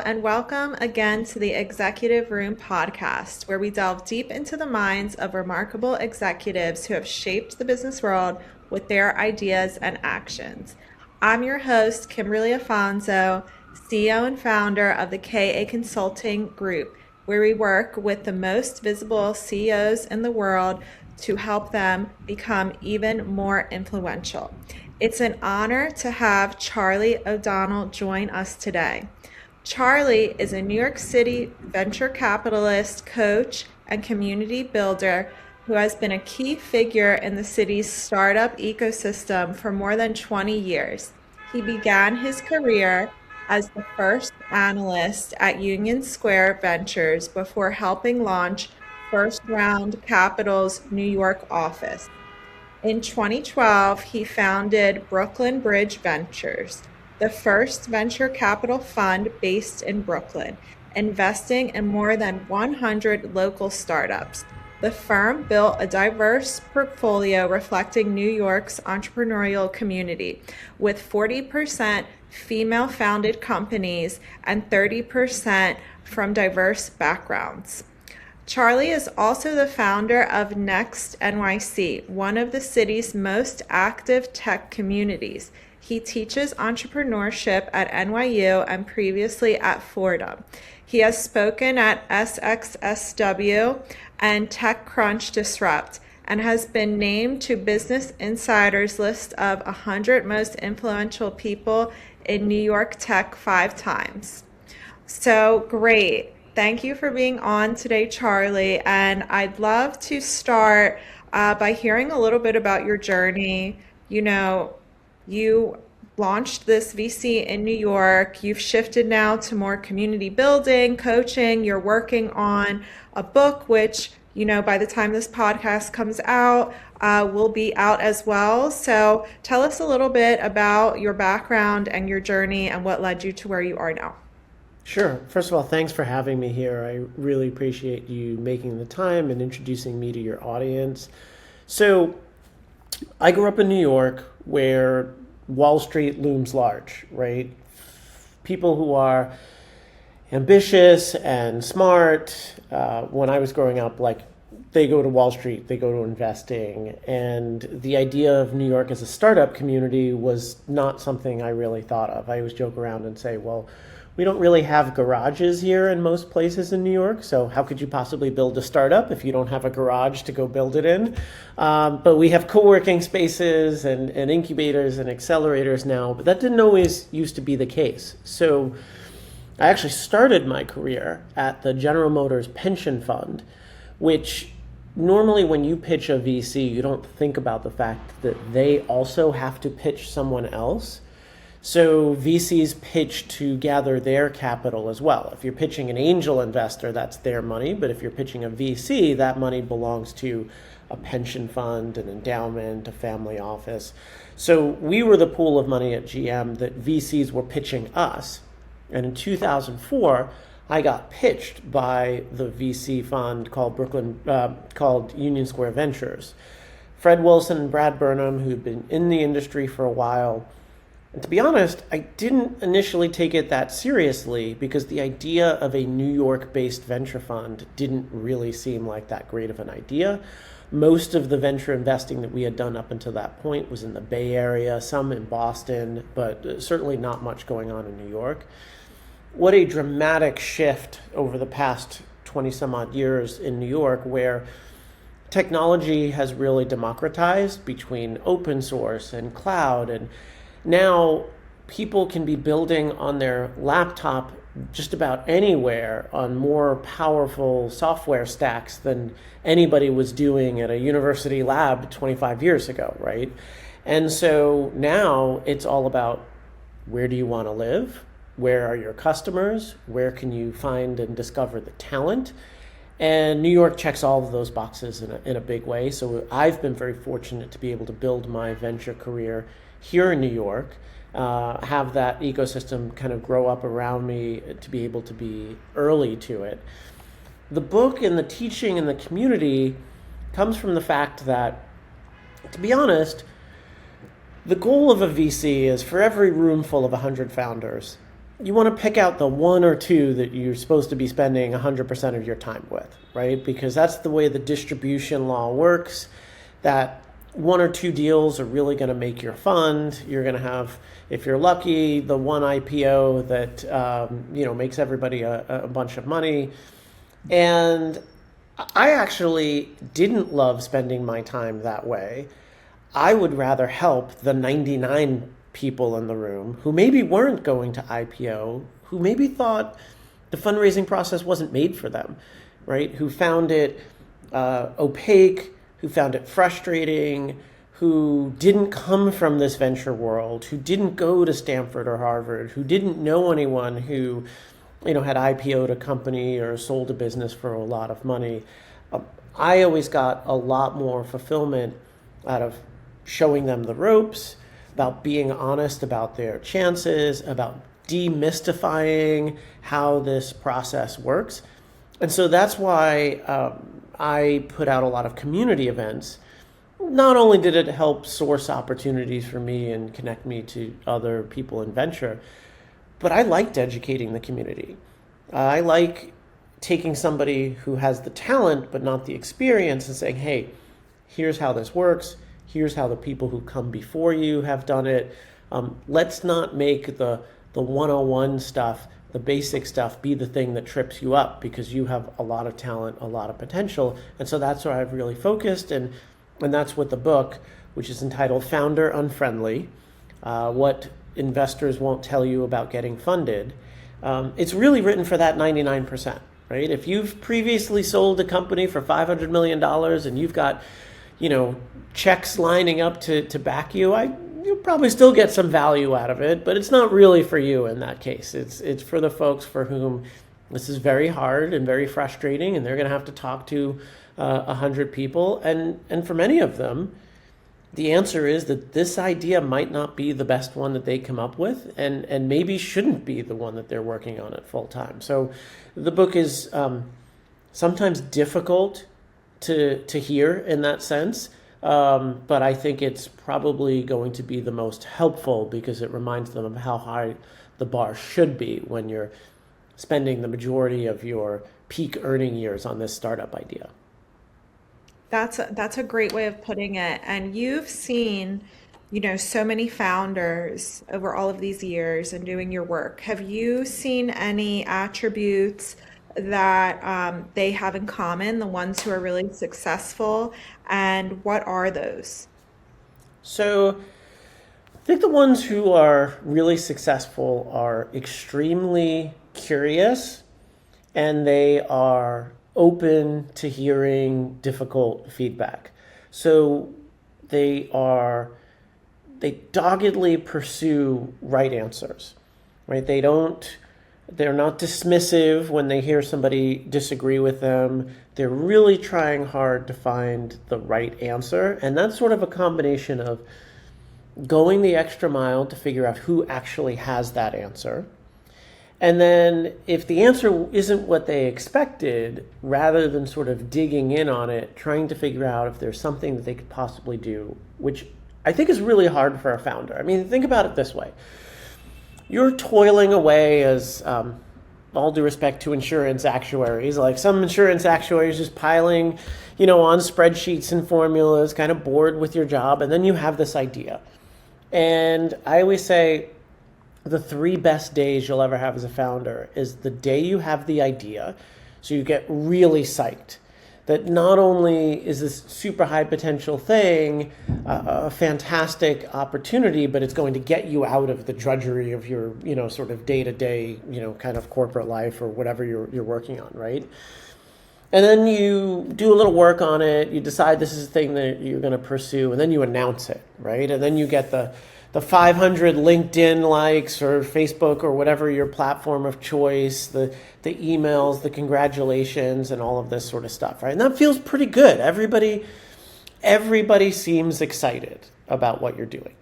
and welcome again to the Executive Room podcast, where we delve deep into the minds of remarkable executives who have shaped the business world with their ideas and actions. I'm your host, Kimberly Afonso, CEO and founder of the KA Consulting Group, where we work with the most visible CEOs in the world to help them become even more influential. It's an honor to have Charlie O'Donnell join us today. Charlie is a New York City venture capitalist, coach, and community builder who has been a key figure in the city's startup ecosystem for more than 20 years. He began his career as the first analyst at Union Square Ventures before helping launch First Round Capital's New York office. In 2012, he founded Brooklyn Bridge Ventures, the first venture capital fund based in Brooklyn, investing in more than 100 local startups. The firm built a diverse portfolio reflecting New York's entrepreneurial community, with 40% female-founded companies and 30% from diverse backgrounds. Charlie is also the founder of Next NYC, one of the city's most active tech communities. He teaches entrepreneurship at NYU and previously at Fordham. He has spoken at SXSW and TechCrunch Disrupt and has been named to Business Insider's list of 100 most influential people in New York tech 5 times. So great. Thank you for being on today, Charlie. And I'd love to start by hearing a little bit about your journey. You launched this VC in New York. You've shifted now to more community building, coaching. You're working on a book, which, by the time this podcast comes out, will be out as well. So tell us a little bit about your background and your journey and what led you to where you are now. Sure. First of all, thanks for having me here. I really appreciate you making the time and introducing me to your audience. So, I grew up in New York where Wall Street looms large, right? People who are ambitious and smart, when I was growing up, they go to Wall Street, they go to investing. And the idea of New York as a startup community was not something I really thought of. I always joke around and say, well, we don't really have garages here in most places in New York, so how could you possibly build a startup if you don't have a garage to go build it in? But we have co-working spaces and incubators and accelerators now, but that didn't always used to be the case. So I actually started my career at the General Motors pension fund, which normally when you pitch a VC, you don't think about the fact that they also have to pitch someone else. So VCs pitch to gather their capital as well. If you're pitching an angel investor, that's their money. But if you're pitching a VC, that money belongs to a pension fund, an endowment, a family office. So we were the pool of money at GM that VCs were pitching us. And in 2004, I got pitched by the VC fund called Union Square Ventures. Fred Wilson and Brad Burnham, who'd been in the industry for a while. And to be honest, I didn't initially take it that seriously because the idea of a New York-based venture fund didn't really seem like that great of an idea. Most of the venture investing that we had done up until that point was in the Bay Area, some in Boston, but certainly not much going on in New York. What a dramatic shift over the past 20 some odd years in New York, where technology has really democratized between open source and cloud, and now people can be building on their laptop just about anywhere on more powerful software stacks than anybody was doing at a university lab 25 years ago, right? And so now it's all about, where do you want to live? Where are your customers? Where can you find and discover the talent? And New York checks all of those boxes in a big way. So I've been very fortunate to be able to build my venture career here in New York, have that ecosystem kind of grow up around me to be able to be early to it. The book and the teaching and the community comes from the fact that, to be honest, the goal of a VC is for every room full of 100 founders, you want to pick out the one or two that you're supposed to be spending 100% of your time with, right? Because that's the way the distribution law works. That one or two deals are really going to make your fund. You're going to have, if you're lucky, the one IPO that makes everybody a bunch of money. And I actually didn't love spending my time that way. I would rather help the 99 people in the room who maybe weren't going to IPO, who maybe thought the fundraising process wasn't made for them, right? Who found it opaque, who found it frustrating, who didn't come from this venture world, who didn't go to Stanford or Harvard, who didn't know anyone who had IPO'd a company or sold a business for a lot of money. I always got a lot more fulfillment out of showing them the ropes, about being honest about their chances, about demystifying how this process works. And so that's why I put out a lot of community events. Not only did it help source opportunities for me and connect me to other people in venture, but I liked educating the community. I like taking somebody who has the talent but not the experience and saying, hey, here's how this works. Here's how the people who come before you have done it. Let's not make the 101 stuff, the basic stuff, be the thing that trips you up, because you have a lot of talent, a lot of potential. And so that's where I've really focused. And that's what the book, which is entitled Founder Unfriendly, What Investors Won't Tell You About Getting Funded. It's really written for that 99%, right? If you've previously sold a company for $500 million and you've got checks lining up to back you, you'll probably still get some value out of it, but it's not really for you in that case. It's for the folks for whom this is very hard and very frustrating, and they're going to have to talk to 100 people. And for many of them, the answer is that this idea might not be the best one that they come up with, and maybe shouldn't be the one that they're working on at full time. So the book is sometimes difficult to hear in that sense, but I think it's probably going to be the most helpful, because it reminds them of how high the bar should be when you're spending the majority of your peak earning years on this startup idea. That's a great way of putting it. And you've seen, so many founders over all of these years and doing your work. Have you seen any attributes that they have in common, the ones who are really successful, and what are those? So I think the ones who are really successful are extremely curious, and they are open to hearing difficult feedback. So they doggedly pursue right answers, right? They're not dismissive when they hear somebody disagree with them. They're really trying hard to find the right answer. And that's sort of a combination of going the extra mile to figure out who actually has that answer. And then if the answer isn't what they expected, rather than sort of digging in on it, trying to figure out if there's something that they could possibly do, which I think is really hard for a founder. I mean, think about it this way. You're toiling away as, all due respect to insurance actuaries, like some insurance actuaries just piling, on spreadsheets and formulas, kind of bored with your job, and then you have this idea. And I always say, the 3 best days you'll ever have as a founder is the day you have the idea, so you get really psyched that not only is this super high potential thing a fantastic opportunity, but it's going to get you out of the drudgery of your, sort of day-to-day, kind of corporate life or whatever you're working on, right? And then you do a little work on it, you decide this is the thing that you're going to pursue, and then you announce it, right? And then you get the 500 LinkedIn likes or Facebook or whatever your platform of choice, the emails, the congratulations, and all of this sort of stuff, right? And that feels pretty good. Everybody seems excited about what you're doing.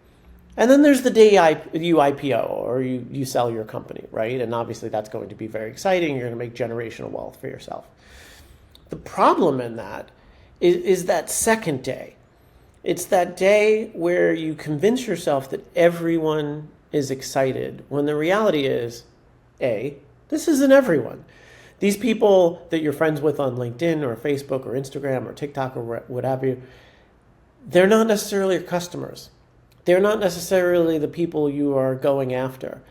And then there's the day you IPO or you sell your company, right? And obviously that's going to be very exciting. You're going to make generational wealth for yourself. The problem in that is that second day. It's that day where you convince yourself that everyone is excited, when the reality is This isn't everyone. These people that you're friends with on LinkedIn or Facebook or Instagram or TikTok or whatever, they're not necessarily your customers. They're not necessarily the people you are going after.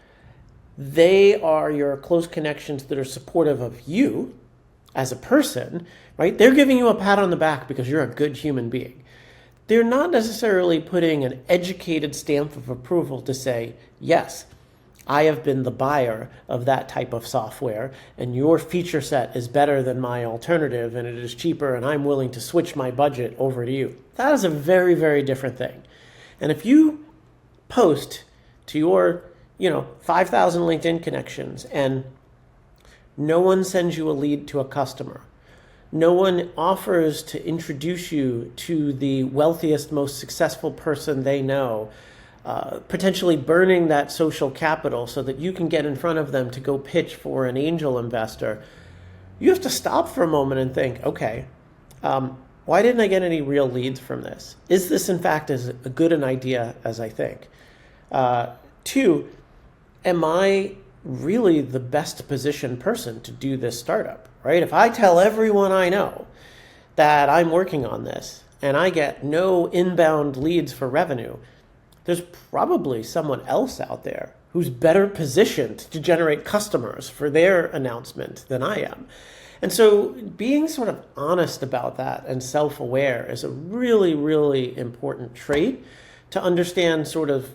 They are your close connections that are supportive of you as a person, right? They're giving you a pat on the back because you're a good human being. They're not necessarily putting an educated stamp of approval to say, yes, I have been the buyer of that type of software, and your feature set is better than my alternative, and it is cheaper, and I'm willing to switch my budget over to you. That is a very, very different thing. And if you post to your 5,000 LinkedIn connections and no one sends you a lead to a customer, no one offers to introduce you to the wealthiest, most successful person they know, potentially burning that social capital so that you can get in front of them to go pitch for an angel investor, you have to stop for a moment and think, okay, why didn't I get any real leads from this? Is this in fact as good an idea as I think? Two, am I really the best positioned person to do this startup, right? If I tell everyone I know that I'm working on this and I get no inbound leads for revenue, there's probably someone else out there who's better positioned to generate customers for their announcement than I am. And so being sort of honest about that and self-aware is a really, really important trait to understand sort of,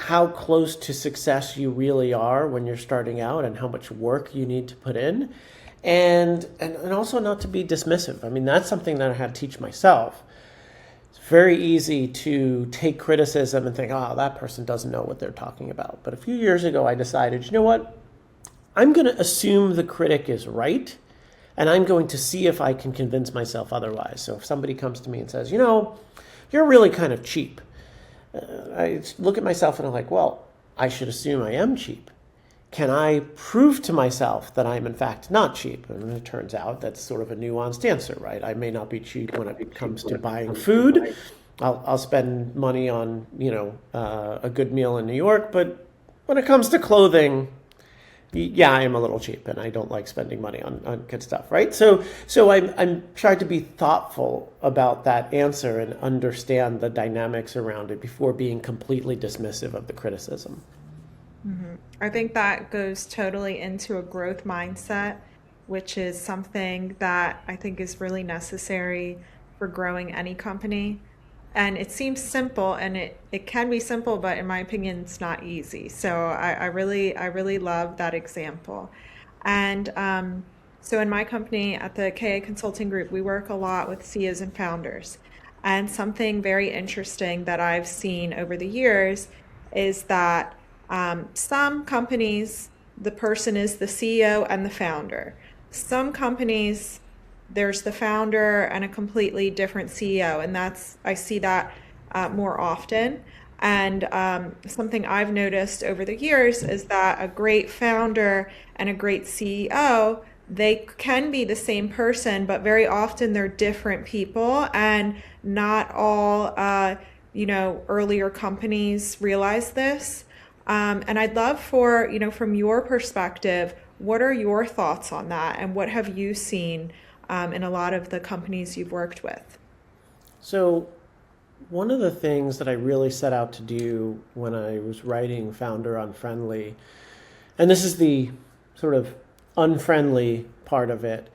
how close to success you really are when you're starting out and how much work you need to put in. And also not to be dismissive. I mean, that's something that I had to teach myself. Very easy to take criticism and think, that person doesn't know what they're talking about. But a few years ago, I decided, you know what? I'm going to assume the critic is right, and I'm going to see if I can convince myself otherwise. So if somebody comes to me and says, you're really kind of cheap, I look at myself and I'm like, well, I should assume I am cheap. Can I prove to myself that I'm in fact not cheap? And it turns out that's sort of a nuanced answer, right? I may not be cheap when it comes to buying food. I'll spend money on, a good meal in New York. But when it comes to clothing, yeah, I am a little cheap and I don't like spending money on good stuff, right? So I'm trying to be thoughtful about that answer and understand the dynamics around it before being completely dismissive of the criticism. Mm-hmm. I think that goes totally into a growth mindset, which is something that I think is really necessary for growing any company. And it seems simple, and it can be simple, but in my opinion, it's not easy. So I really love that example. And so in my company at the KA Consulting Group, we work a lot with CEOs and founders. And something very interesting that I've seen over the years is that some companies, the person is the CEO and the founder. Some companies, there's the founder and a completely different CEO, and I see that more often. And something I've noticed over the years is that a great founder and a great CEO, they can be the same person, but very often they're different people, and not all earlier companies realize this. And I'd love for, from your perspective, what are your thoughts on that, and what have you seen in a lot of the companies you've worked with? So one of the things that I really set out to do when I was writing Founder Unfriendly, and this is the sort of unfriendly part of it,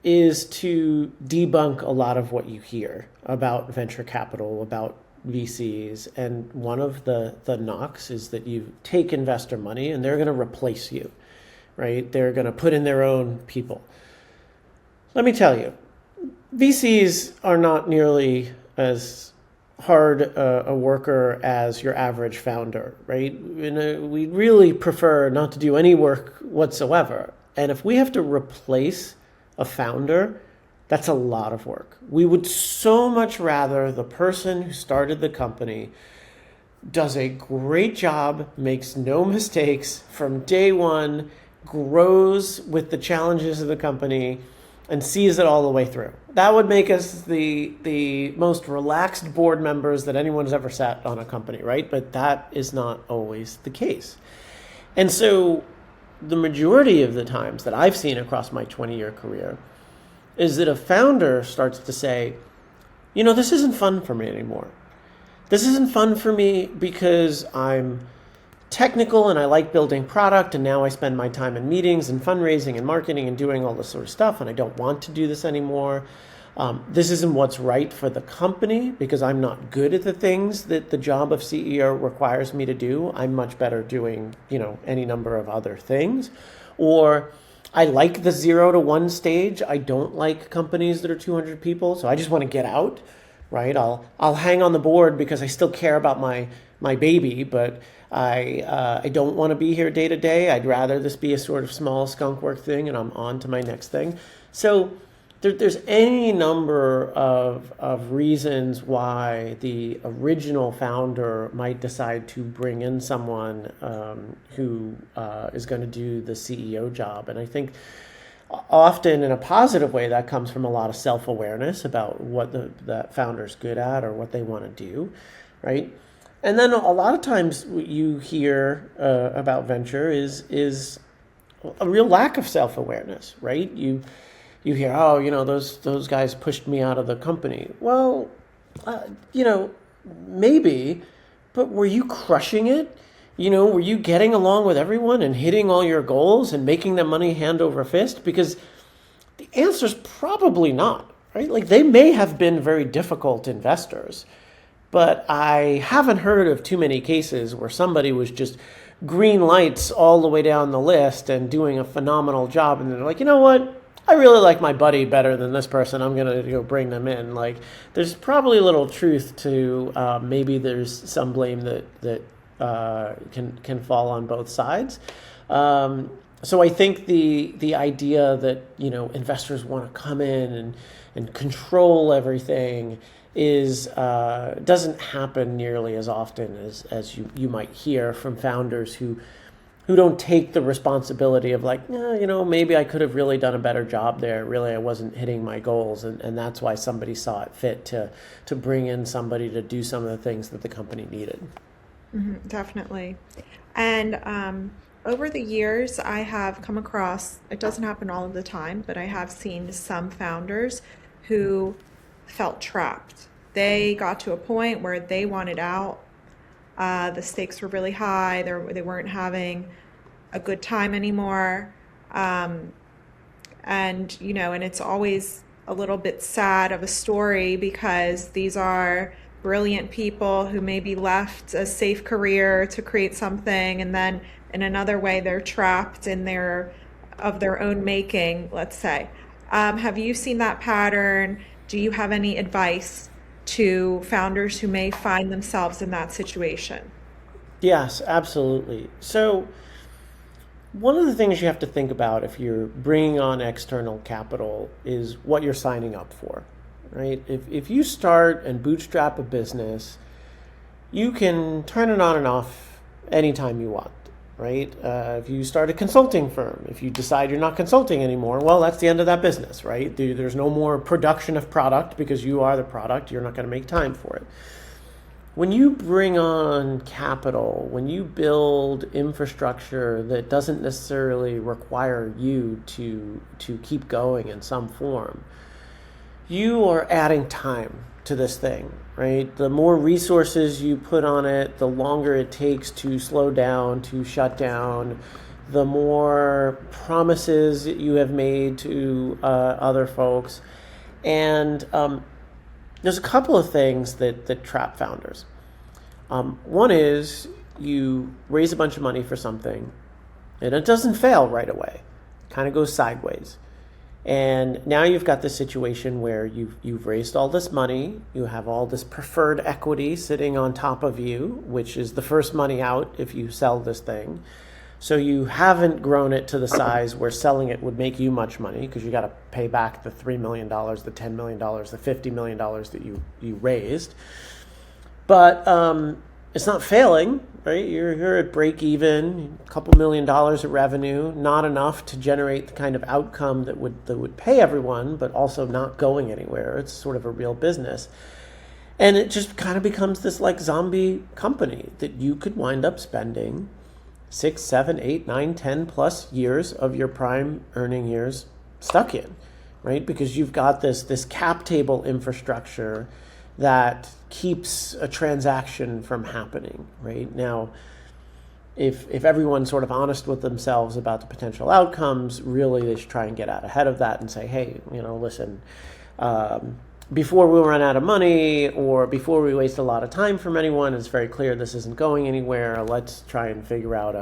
is to debunk a lot of what you hear about venture capital, about VCs. And one of the knocks is that you take investor money and they're going to replace you, right? They're going to put in their own people. Let me tell you, VCs are not nearly as hard a worker as your average founder, right? We really prefer not to do any work whatsoever. And if we have to replace a founder, that's a lot of work. We would so much rather the person who started the company does a great job, makes no mistakes from day one, grows with the challenges of the company, and sees it all the way through. That would make us the most relaxed board members that anyone's ever sat on a company, right? But that is not always the case. And so the majority of the times that I've seen across my 20-year career is that a founder starts to say, this isn't fun for me anymore. This isn't fun for me because I'm technical and I like building product, and now I spend my time in meetings and fundraising and marketing and doing all this sort of stuff, and I don't want to do this anymore. This isn't what's right for the company because I'm not good at the things that the job of CEO requires me to do. I'm much better doing, any number of other things. Or I like the 0 to 1 stage. I don't like companies that are 200 people, so I just want to get out, right? I'll hang on the board because I still care about my baby, but I don't want to be here day to day. I'd rather this be a sort of small skunk work thing, and I'm on to my next thing. So there's any number of reasons why the original founder might decide to bring in someone who is going to do the CEO job. And I think often in a positive way, that comes from a lot of self-awareness about what that founder's good at or what they want to do, right? And then a lot of times what you hear about venture is a real lack of self-awareness, right? You hear, those guys pushed me out of the company. Well, maybe, but were you crushing it? Were you getting along with everyone and hitting all your goals and making them money hand over fist? Because the answer is probably not, right? Like, they may have been very difficult investors, but I haven't heard of too many cases where somebody was just green lights all the way down the list and doing a phenomenal job. And they're like, you know what? I really like my buddy better than this person. I'm going to bring them in. Like, there's probably a little truth to maybe there's some blame that can fall on both sides. So I think the idea that, investors want to come in and control everything is doesn't happen nearly as often as you might hear from founders who don't take the responsibility of like, maybe I could have really done a better job there. Really, I wasn't hitting my goals. And that's why somebody saw it fit to bring in somebody to do some of the things that the company needed. Mm-hmm, definitely. And over the years, I have come across, it doesn't happen all of the time, but I have seen some founders who felt trapped. They got to a point where they wanted out. The stakes were really high. They weren't having a good time anymore. And it's always a little bit sad of a story because these are brilliant people who maybe left a safe career to create something, and then in another way they're trapped in their own making, let's say. Have you seen that pattern? Do you have any advice to founders who may find themselves in that situation? Yes, absolutely. So one of the things you have to think about if you're bringing on external capital is what you're signing up for, right? If you start and bootstrap a business, you can turn it on and off anytime you want, right? If you start a consulting firm, if you decide you're not consulting anymore, well, that's the end of that business, right? There's no more production of product because you are the product. You're not going to make time for it. When you bring on capital, when you build infrastructure that doesn't necessarily require you to keep going in some form, you are adding time to this thing, right? The more resources you put on it, the longer it takes to slow down, to shut down, the more promises that you have made to other folks. And there's a couple of things that trap founders. One is you raise a bunch of money for something and it doesn't fail right away. It kind of goes sideways. And now you've got this situation where you've raised all this money, you have all this preferred equity sitting on top of you, which is the first money out if you sell this thing. So you haven't grown it to the size where selling it would make you much money because you got to pay back the $3 million, the $10 million, the $50 million that you raised. But it's not failing, right? You're at break even, a couple $1 million of revenue, not enough to generate the kind of outcome that would pay everyone, but also not going anywhere. It's sort of a real business. And it just kind of becomes this like zombie company that you could wind up spending 6, 7, 8, 9, 10 plus years of your prime earning years stuck in, right? Because you've got this cap table infrastructure that keeps a transaction from happening, right? Now, if everyone's sort of honest with themselves about the potential outcomes, really they should try and get out ahead of that and say, hey, listen, before we run out of money or before we waste a lot of time from anyone, it's very clear this isn't going anywhere. Let's try and figure out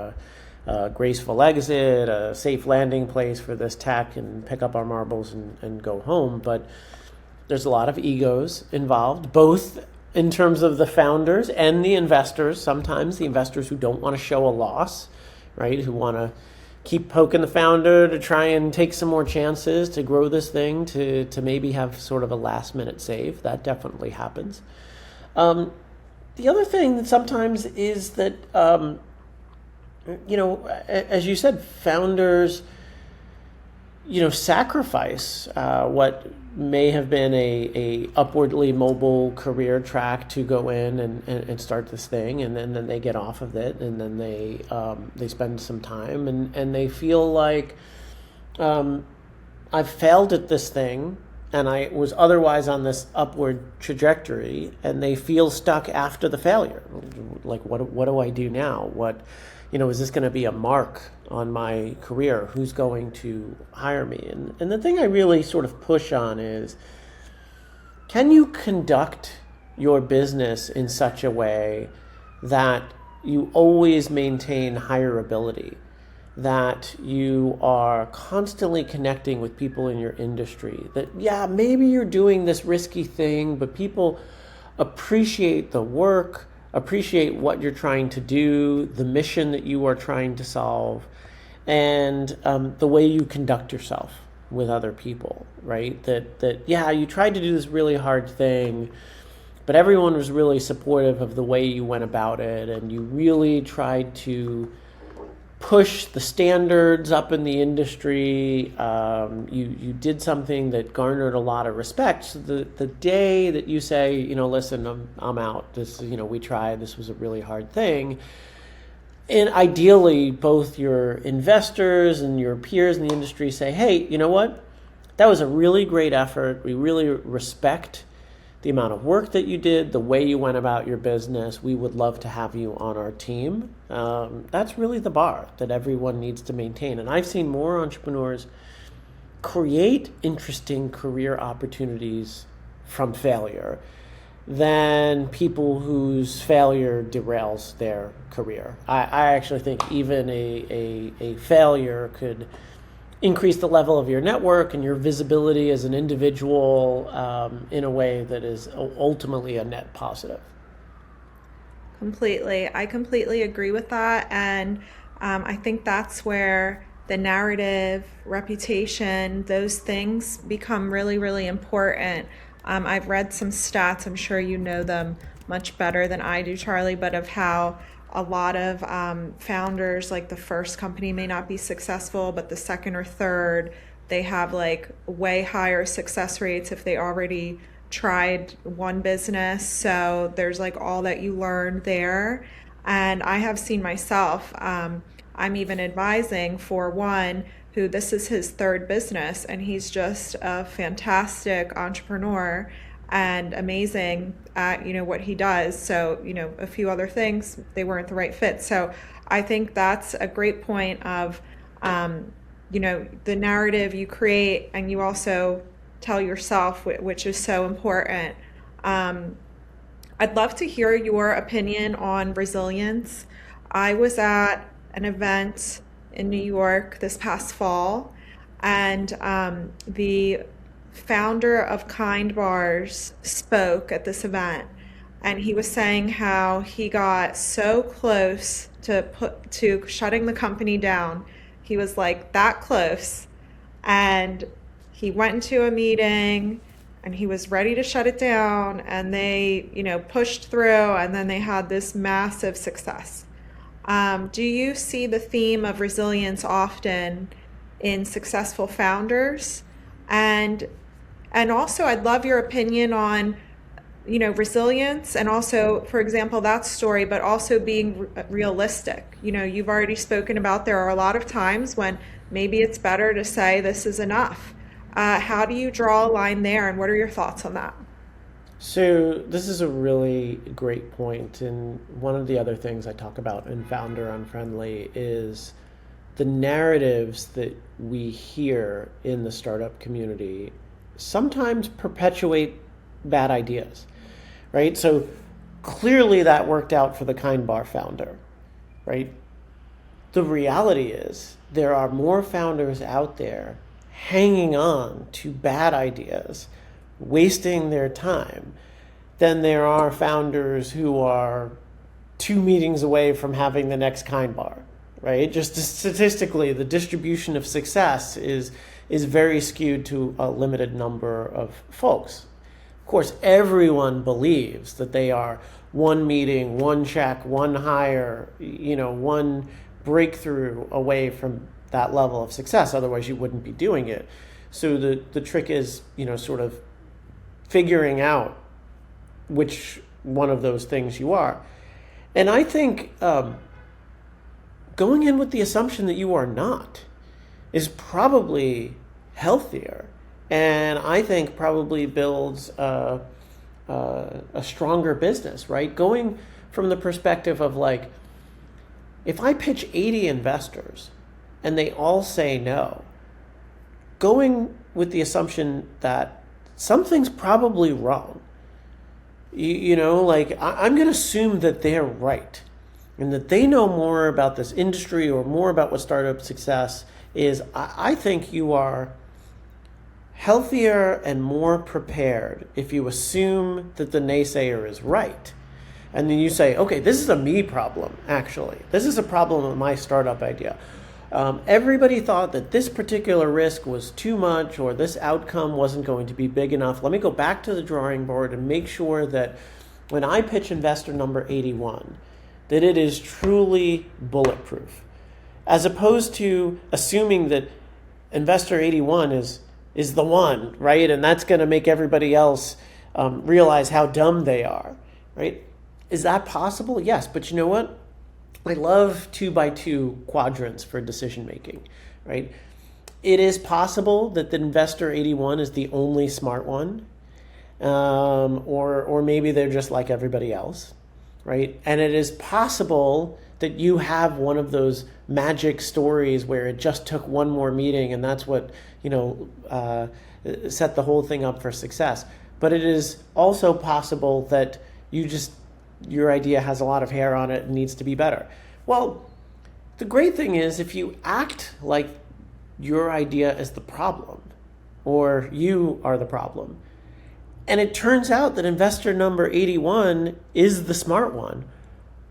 a graceful exit, a safe landing place for this tech, and pick up our marbles and go home. But there's a lot of egos involved, both in terms of the founders and the investors. Sometimes the investors who don't want to show a loss, right? Who want to keep poking the founder to try and take some more chances to grow this thing to maybe have sort of a last minute save. That definitely happens. The other thing that sometimes is that, as you said, founders, sacrifice what may have been a upwardly mobile career track to go in and start this thing, and then they get off of it, and then they spend some time and they feel like, I've failed at this thing and I was otherwise on this upward trajectory, and they feel stuck after the failure. Like, what do I do now? Is this going to be a mark on my career? Who's going to hire me? And the thing I really sort of push on is, can you conduct your business in such a way that you always maintain hireability, that you are constantly connecting with people in your industry, that, yeah, maybe you're doing this risky thing, but people appreciate the work, appreciate what you're trying to do, the mission that you are trying to solve, and the way you conduct yourself with other people, right? That yeah, you tried to do this really hard thing, but everyone was really supportive of the way you went about it, and you really tried to push the standards up in the industry. You did something that garnered a lot of respect. So the day that you say, listen, I'm out. This, we tried. This was a really hard thing. And ideally, both your investors and your peers in the industry say, hey, you know what? That was a really great effort. We really respect the amount of work that you did, the way you went about your business. We would love to have you on our team. That's really the bar that everyone needs to maintain. And I've seen more entrepreneurs create interesting career opportunities from failure than people whose failure derails their career. I actually think even a failure could increase the level of your network and your visibility as an individual in a way that is ultimately a net positive. I completely agree with that. And I think that's where the narrative, reputation, those things become really, really important. I've read some stats, I'm sure you know them much better than I do, Charlie, but of how a lot of founders, like the first company may not be successful, but the second or third, they have like way higher success rates if they already tried one business. So there's like all that you learn there. And I have seen myself, I'm even advising for one who this is his third business, and he's just a fantastic entrepreneur and amazing at what he does. So a few other things, they weren't the right fit. So I think that's a great point of the narrative you create and you also tell yourself, which is so important. I'd love to hear your opinion on resilience. I was at an event in New York this past fall, and the founder of Kind Bars spoke at this event, and he was saying how he got so close to shutting the company down. He was like that close, and he went into a meeting and he was ready to shut it down, and they pushed through, and then they had this massive success. Do you see the theme of resilience often in successful founders? And also, I'd love your opinion on resilience, and also, for example, that story, but also being realistic. You've already spoken about there are a lot of times when maybe it's better to say this is enough. How do you draw a line there, and what are your thoughts on that? So this is a really great point, and one of the other things I talk about in Founder Unfriendly is the narratives that we hear in the startup community sometimes perpetuate bad ideas, right? So clearly that worked out for the Kind Bar founder, right? The reality is there are more founders out there hanging on to bad ideas, wasting their time, than there are founders who are 2 meetings away from having the next Kind Bar, right? Just statistically, the distribution of success is very skewed to a limited number of folks. Of course, everyone believes that they are 1 meeting, 1 check, 1 hire, one breakthrough away from that level of success. Otherwise, you wouldn't be doing it. So the trick is, sort of figuring out which one of those things you are. And I think going in with the assumption that you are not is probably healthier, and I think probably builds a stronger business, right? Going from the perspective of like, if I pitch 80 investors and they all say no, going with the assumption that something's probably wrong, I'm going to assume that they're right and that they know more about this industry or more about what startup success is. I think you are healthier and more prepared if you assume that the naysayer is right. And then you say, okay, this is a me problem, actually. This is a problem with my startup idea. Everybody thought that this particular risk was too much or this outcome wasn't going to be big enough. Let me go back to the drawing board and make sure that when I pitch investor number 81, that it is truly bulletproof. As opposed to assuming that investor 81 is the one, right? And that's going to make everybody else realize how dumb they are, right? Is that possible? Yes, but you know what? I love 2x2 quadrants for decision making, right? It is possible that the investor 81 is the only smart one, or maybe they're just like everybody else, right? And it is possible that you have one of those magic stories where it just took one more meeting and that's what set the whole thing up for success. But it is also possible that your idea has a lot of hair on it and needs to be better. Well, the great thing is if you act like your idea is the problem or you are the problem, and it turns out that investor number 81 is the smart one,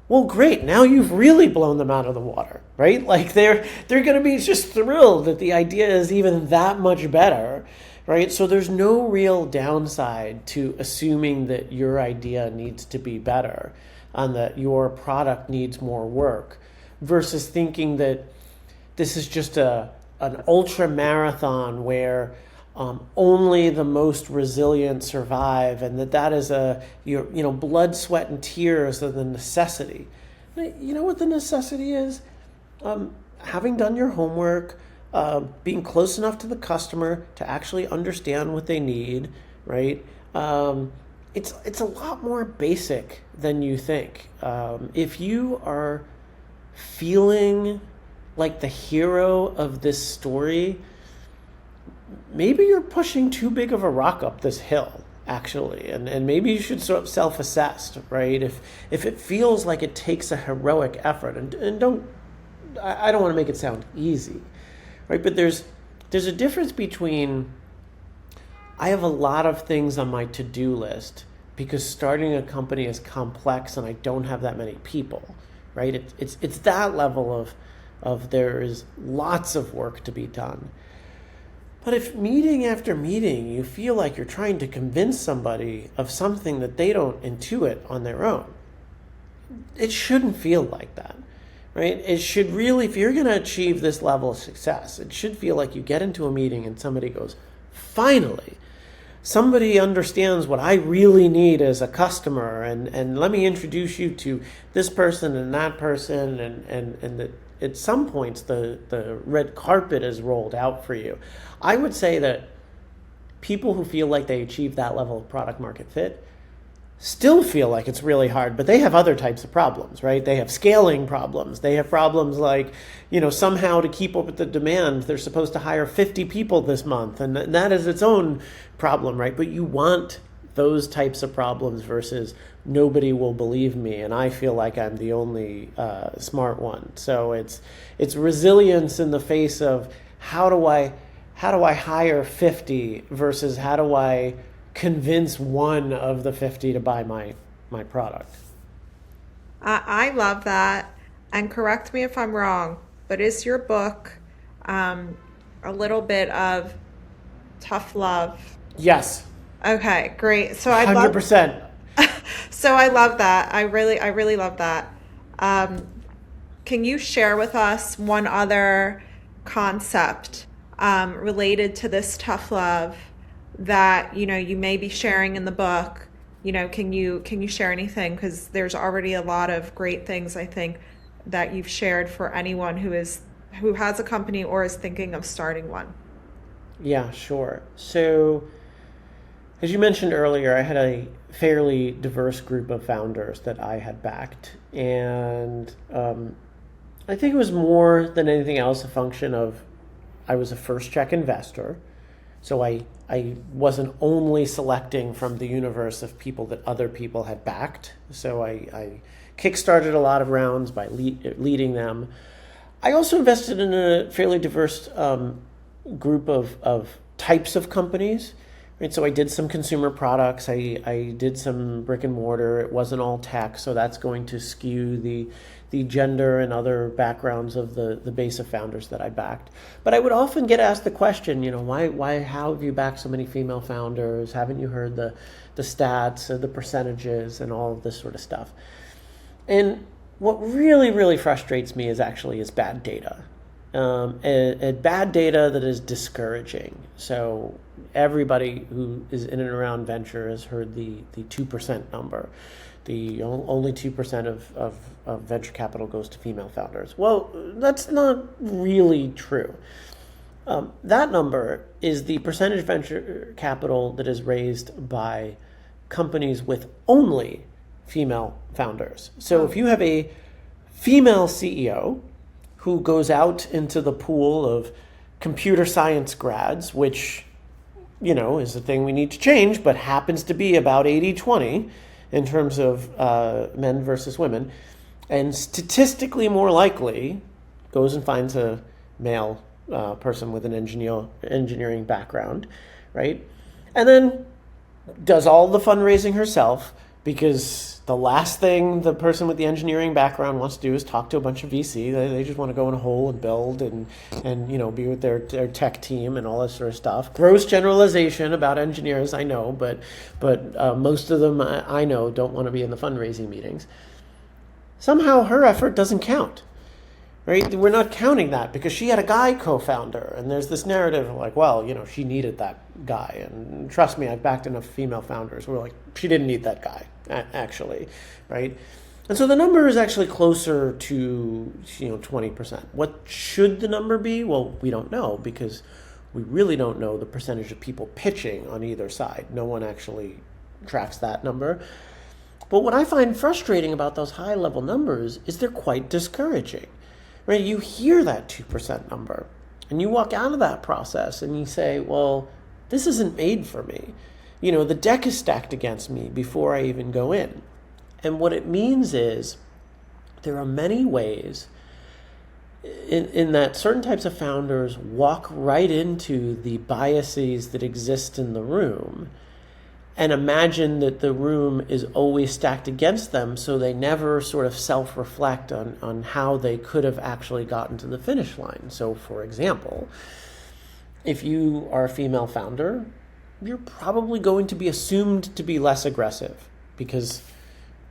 well, great. Now you've really blown them out of the water, right? Like they're going to be just thrilled that the idea is even that much better, right? So there's no real downside to assuming that your idea needs to be better and that your product needs more work versus thinking that this is just an ultra marathon where only the most resilient survive, and that is blood, sweat, and tears are the necessity. You know what the necessity is? Having done your homework, being close enough to the customer to actually understand what they need, right? It's a lot more basic than you think. If you are feeling like the hero of this story, maybe you're pushing too big of a rock up this hill, actually, and maybe you should sort of self-assess, right? If it feels like it takes a heroic effort, and I don't want to make it sound easy, right? But there's a difference between I have a lot of things on my to-do list because starting a company is complex and I don't have that many people, right? It's that level of there is lots of work to be done. But if meeting after meeting you feel like you're trying to convince somebody of something that they don't intuit on their own, it shouldn't feel like that, right? It should really, if you're going to achieve this level of success, it should feel like you get into a meeting and somebody goes, finally, somebody understands what I really need as a customer, and let me introduce you to this person and that person, and that at some points the red carpet is rolled out for you. I would say that people who feel like they achieve that level of product market fit still feel like it's really hard, but they have other types of problems, right? They have scaling problems. They have problems like, somehow to keep up with the demand, they're supposed to hire 50 people this month, and that is its own problem, right? But you want those types of problems versus nobody will believe me, and I feel like I'm the only smart one. So it's resilience in the face of how do I hire 50 versus how do I convince one of the 50 to buy my product. I love that. And correct me if I'm wrong, but is your book a little bit of tough love? Yes, Okay, great. 100%. So I love that. I really love that. Um, can you share with us one other concept related to this tough love that you may be sharing in the book? Can you share anything? Because there's already a lot of great things I think that you've shared for anyone who has a company or is thinking of starting one. Yeah, sure. So, as you mentioned earlier, I had a fairly diverse group of founders that I had backed. And I think it was more than anything else a function of I was a first check investor. So I wasn't only selecting from the universe of people that other people had backed. So I kickstarted a lot of rounds by leading them. I also invested in a fairly diverse group of types of companies. Right, so I did some consumer products. I did some brick and mortar. It wasn't all tech, so that's going to skew the gender and other backgrounds of the base of founders that I backed. But I would often get asked the question, how have you backed so many female founders? Haven't you heard the stats or the percentages and all of this sort of stuff? And what really, really frustrates me is bad data. And bad data that is discouraging. So everybody who is in and around venture has heard the 2% number. The only 2% of venture capital goes to female founders. Well, that's not really true. That number is the percentage venture capital that is raised by companies with only female founders. So if you have a female CEO who goes out into the pool of computer science grads, which, is a thing we need to change, but happens to be about 80-20 in terms of men versus women, and statistically more likely goes and finds a male person with an engineering background, right? And then does all the fundraising herself, because the last thing the person with the engineering background wants to do is talk to a bunch of VC. They just want to go in a hole and build and be with their tech team and all that sort of stuff. Gross generalization about engineers, I know, but most of them I know don't want to be in the fundraising meetings. Somehow her effort doesn't count. Right? We're not counting that because she had a guy co-founder, and there's this narrative of like, well, she needed that guy, and trust me, I've backed enough female founders. We're like, she didn't need that guy, actually, right? And so the number is actually closer to 20%. What should the number be? Well, we don't know because we really don't know the percentage of people pitching on either side. No one actually tracks that number. But what I find frustrating about those high-level numbers is they're quite discouraging. Right, you hear that 2% number and you walk out of that process and you say, well, this isn't made for me. The deck is stacked against me before I even go in. And what it means is there are many ways in that certain types of founders walk right into the biases that exist in the room and imagine that the room is always stacked against them, so they never sort of self-reflect on how they could have actually gotten to the finish line. So, for example, if you are a female founder, you're probably going to be assumed to be less aggressive because,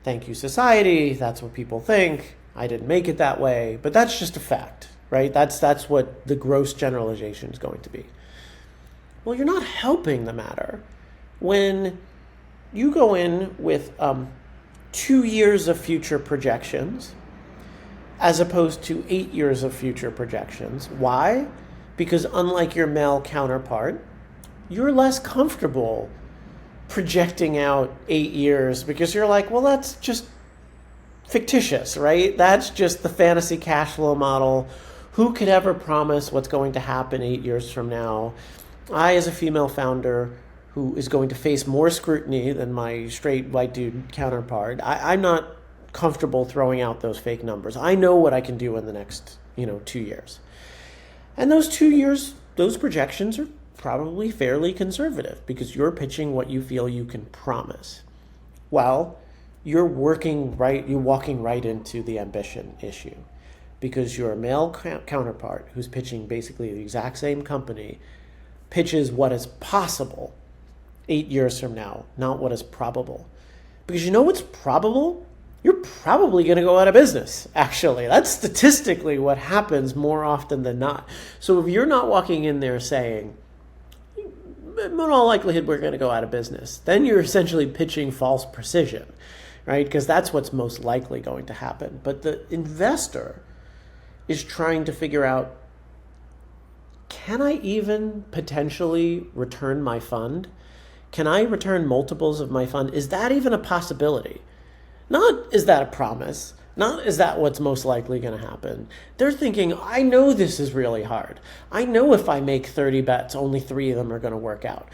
thank you, society, that's what people think. I didn't make it that way, but that's just a fact, right? That's what the gross generalization is going to be. Well, you're not helping the matter. when you go in with 2 years of future projections as opposed to 8 years of future projections. Why? Because unlike your male counterpart, you're less comfortable projecting out 8 years because you're like, well, that's just fictitious, right? That's just the fantasy cash flow model. Who could ever promise what's going to happen 8 years from now? I, as a female founder who is going to face more scrutiny than my straight white dude counterpart, I'm not comfortable throwing out those fake numbers. I know what I can do in the next, 2 years. And those 2 years, those projections are probably fairly conservative because you're pitching what you feel you can promise. Well, you're walking right into the ambition issue because your male counterpart who's pitching basically the exact same company pitches what is possible 8 years from now, not what is probable. Because you know what's probable? You're probably going to go out of business, actually. That's statistically what happens more often than not. So if you're not walking in there saying, in all likelihood, we're going to go out of business, then you're essentially pitching false precision, right? Because that's what's most likely going to happen. But the investor is trying to figure out, can I even potentially return my fund? Can I return multiples of my fund? Is that even a possibility? Not, is that a promise? Not, is that what's most likely going to happen? They're thinking, I know this is really hard. I know if I make 30 bets, only 3 of them are going to work out.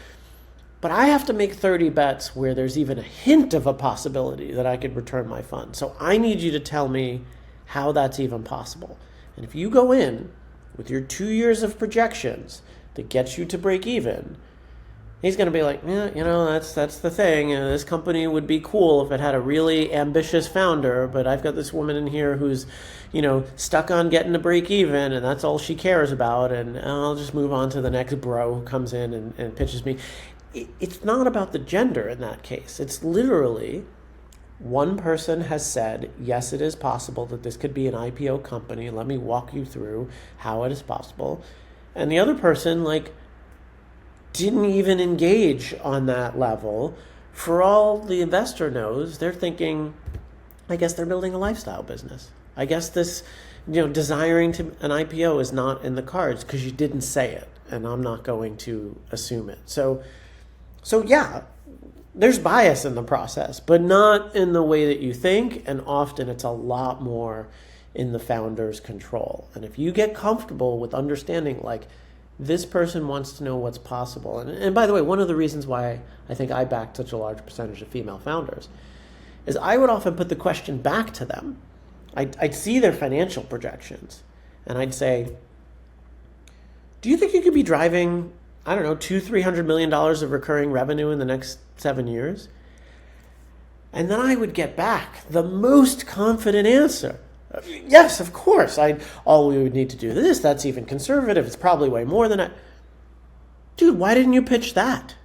But I have to make 30 bets where there's even a hint of a possibility that I could return my fund. So I need you to tell me how that's even possible. And if you go in with your 2 years of projections that gets you to break even, he's going to be like, yeah, that's the thing. This company would be cool if it had a really ambitious founder, but I've got this woman in here who's, stuck on getting to break even, and that's all she cares about, and I'll just move on to the next bro who comes in and pitches me. It's not about the gender in that case. It's literally one person has said, yes, it is possible that this could be an IPO company. Let me walk you through how it is possible. And the other person, didn't even engage on that level. For all the investor knows, they're thinking, I guess they're building a lifestyle business. I guess this, desiring to an IPO is not in the cards because you didn't say it, and I'm not going to assume it. So yeah, there's bias in the process, but not in the way that you think, and often it's a lot more in the founder's control. And if you get comfortable with understanding, this person wants to know what's possible. And by the way, one of the reasons why I think I backed such a large percentage of female founders is I would often put the question back to them. I'd see their financial projections, and I'd say, do you think you could be driving, I don't know, $200-300 million of recurring revenue in the next 7 years? And then I would get back the most confident answer. Yes, of course. All we would need to do this. That's even conservative. It's probably way more than that. Dude, why didn't you pitch that?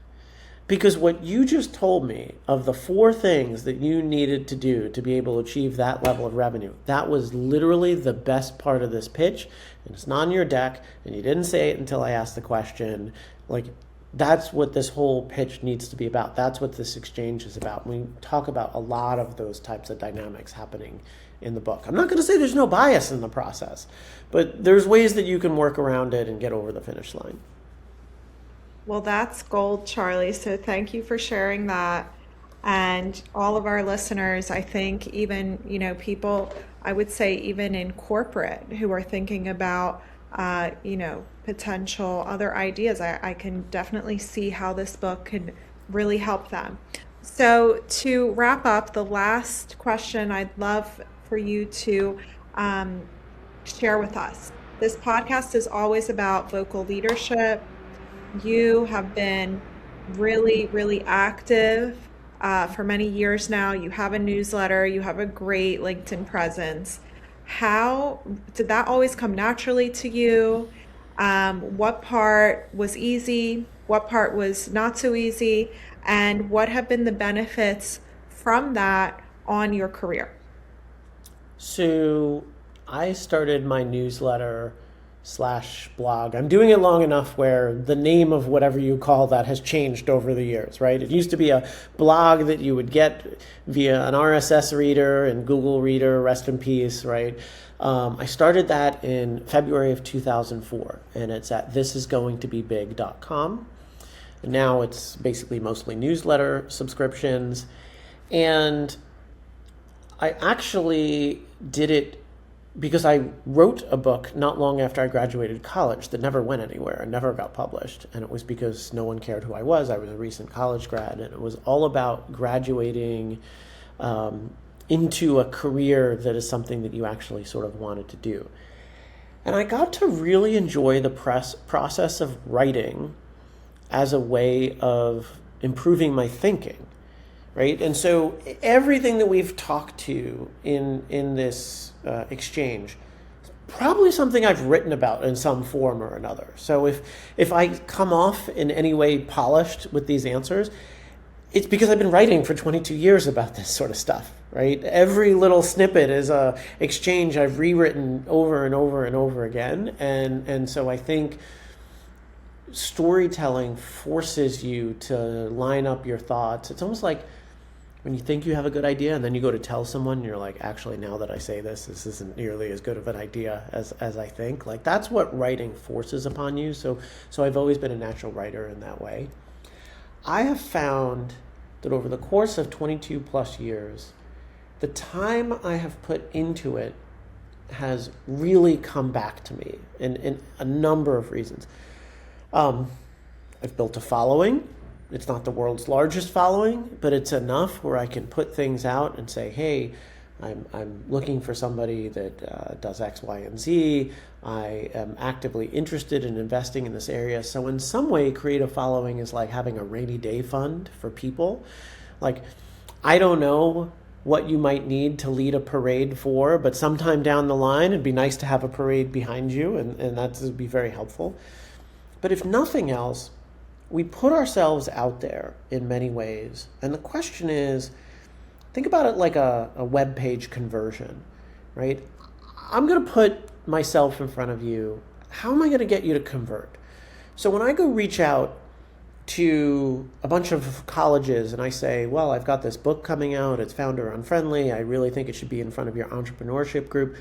Because what you just told me of the 4 things that you needed to do to be able to achieve that level of revenue, that was literally the best part of this pitch. And it's not on your deck, and you didn't say it until I asked the question. That's what this whole pitch needs to be about. That's what this exchange is about. We talk about a lot of those types of dynamics happening in the book. I'm not going to say there's no bias in the process, but there's ways that you can work around it and get over the finish line. Well, that's gold, Charlie. So thank you for sharing that. And all of our listeners, I think even, people, I would say even in corporate who are thinking about, potential other ideas, I can definitely see how this book could really help them. So to wrap up, the last question I'd love for you to share with us. This podcast is always about vocal leadership. You have been really, really active for many years now. You have a newsletter. You have a great LinkedIn presence. How did that always come naturally to you? What part was easy? What part was not so easy? And what have been the benefits from that on your career? So I started my newsletter blog. I'm doing it long enough where the name of whatever you call that has changed over the years, right? It used to be a blog that you would get via an RSS reader and Google Reader, rest in peace, right? I started that in February of 2004, and it's at thisisgoingtobebig.com. And now it's basically mostly newsletter subscriptions. And I actually did it because I wrote a book not long after I graduated college that never went anywhere and never got published. And it was because no one cared who I was. I was a recent college grad, and it was all about graduating into a career that is something that you actually sort of wanted to do. And I got to really enjoy the process of writing as a way of improving my thinking, right? And so everything that we've talked to in this exchange is probably something I've written about in some form or another. So if I come off in any way polished with these answers, it's because I've been writing for 22 years about this sort of stuff, right? Every little snippet is a exchange I've rewritten over and over and over again. And so I think storytelling forces you to line up your thoughts. It's almost like when you think you have a good idea and then you go to tell someone and you're like, actually, now that I say this isn't nearly as good of an idea as I think. Like, that's what writing forces upon you. So I've always been a natural writer in that way. I have found that over the course of 22 plus years, the time I have put into it has really come back to me in a number of reasons. I've built a following. It's not the world's largest following, but it's enough where I can put things out and say, hey, I'm looking for somebody that does X, Y, and Z. I am actively interested in investing in this area. So in some way, create a following is like having a rainy day fund for people. Like, I don't know what you might need to lead a parade for, but sometime down the line, it'd be nice to have a parade behind you, and that would be very helpful. But if nothing else, we put ourselves out there in many ways. And the question is, think about it like a web page conversion, right? I'm going to put myself in front of you. How am I going to get you to convert? So when I go reach out to a bunch of colleges and I say, well, I've got this book coming out. It's Founder Unfriendly. I really think it should be in front of your entrepreneurship group.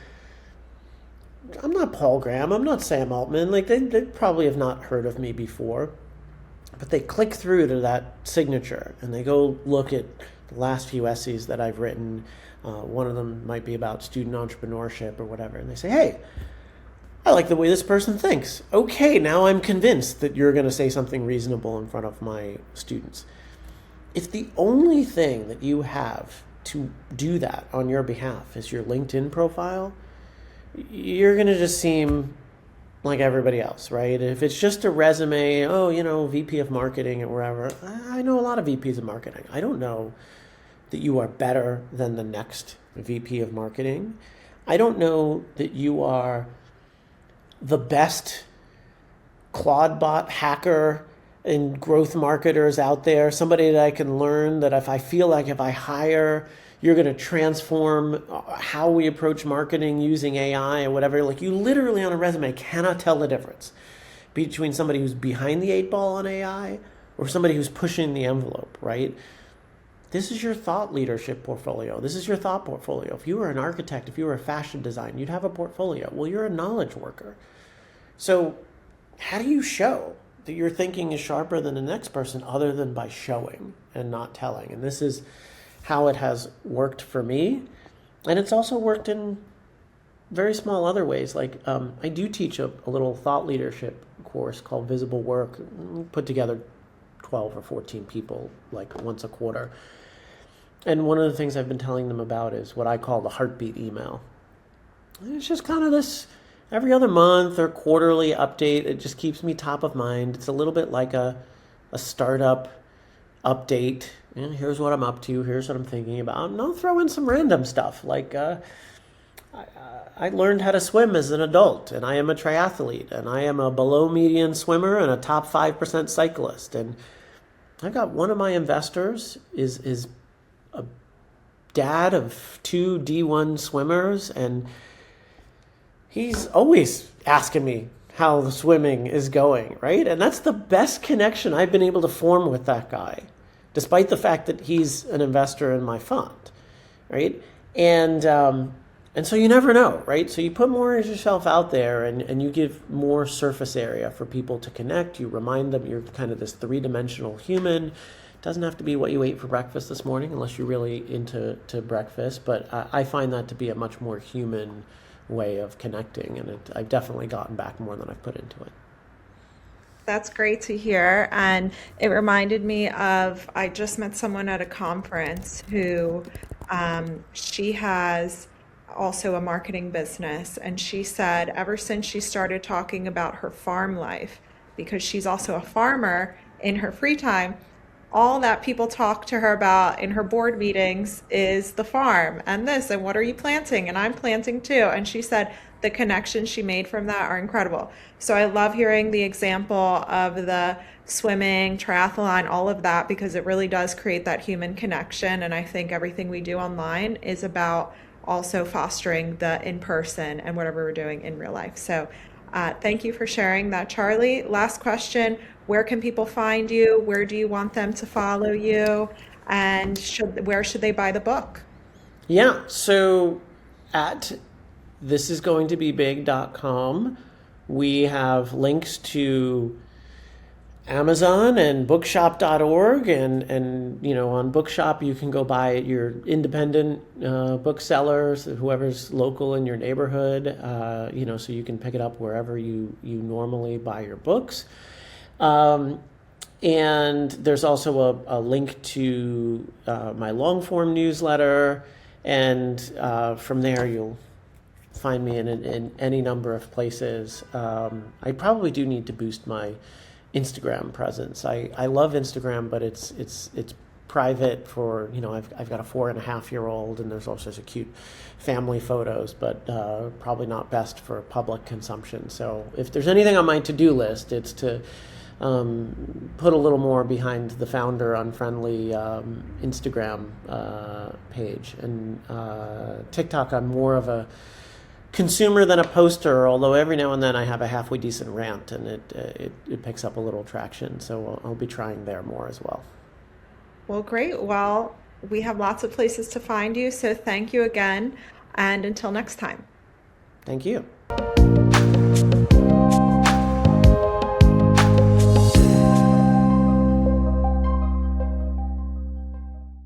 I'm not Paul Graham. I'm not Sam Altman. Like, they probably have not heard of me before. But they click through to that signature and they go look at the last few essays that I've written. One of them might be about student entrepreneurship or whatever. And they say, hey, I like the way this person thinks. Okay, now I'm convinced that you're going to say something reasonable in front of my students. If the only thing that you have to do that on your behalf is your LinkedIn profile, you're going to just seem like everybody else, right? If it's just a resume, VP of marketing or wherever, I know a lot of VPs of marketing. I don't know that you are better than the next VP of marketing. I don't know that you are the best Claudebot hacker and growth marketers out there, somebody that I can learn that if I feel like if I hire, you're going to transform how we approach marketing using AI or whatever. Like, you literally on a resume cannot tell the difference between somebody who's behind the eight ball on AI or somebody who's pushing the envelope, right? This is your thought leadership portfolio. This is your thought portfolio. If you were an architect, if you were a fashion design, you'd have a portfolio. Well, you're a knowledge worker. So how do you show that your thinking is sharper than the next person other than by showing and not telling? And this is how it has worked for me. And it's also worked in very small other ways. Like, I do teach a little thought leadership course called Visible Work. Put together 12 or 14 people like once a quarter. And one of the things I've been telling them about is what I call the heartbeat email. And it's just kind of this every other month or quarterly update. It just keeps me top of mind. It's a little bit like a startup update. And here's what I'm up to. Here's what I'm thinking about. And I'll throw in some random stuff like I learned how to swim as an adult, and I am a triathlete, and I am a below median swimmer and a top 5% cyclist. And I've got one of my investors is a dad of 2 D1 swimmers, and He's always asking me how the swimming is going, right? And that's the best connection I've been able to form with that guy, despite the fact that he's an investor in my fund, right? And so you never know, right? So you put more of yourself out there, and you give more surface area for people to connect. You remind them you're kind of this three-dimensional human. It doesn't have to be what you ate for breakfast this morning, unless you're really into breakfast. But I find that to be a much more human way of connecting, and I've definitely gotten back more than I've put into it. That's great to hear. And it reminded me of, I just met someone at a conference who she has also a marketing business. And she said, ever since she started talking about her farm life, because she's also a farmer in her free time, all that people talk to her about in her board meetings is the farm and this and what are you planting, and I'm planting too. And she said the connections she made from that are incredible. So I love hearing the example of the swimming, triathlon, all of that, because it really does create that human connection. And I think everything we do online is about also fostering the in person and whatever we're doing in real life. So thank you for sharing that, Charlie. Last question. Where can people find you? Where do you want them to follow you? And where should they buy the book? Yeah, so at thisisgoingtobebig.com, we have links to Amazon and bookshop.org, and on Bookshop you can go buy at your independent booksellers, whoever's local in your neighborhood, so you can pick it up wherever you normally buy your books. And there's also a link to my long form newsletter, and from there you'll find me in any number of places. I probably do need to boost my Instagram presence. I love Instagram, but it's private for, I've got a 4.5-year-old, and there's all sorts of cute family photos, but probably not best for public consumption. So if there's anything on my to-do list, it's to put a little more behind the Founder Unfriendly Instagram page. And TikTok, I'm more of a consumer than a poster, although every now and then I have a halfway decent rant, and it picks up a little traction. So I'll be trying there more as well. Well, great. Well, we have lots of places to find you. So thank you again. And until next time. Thank you.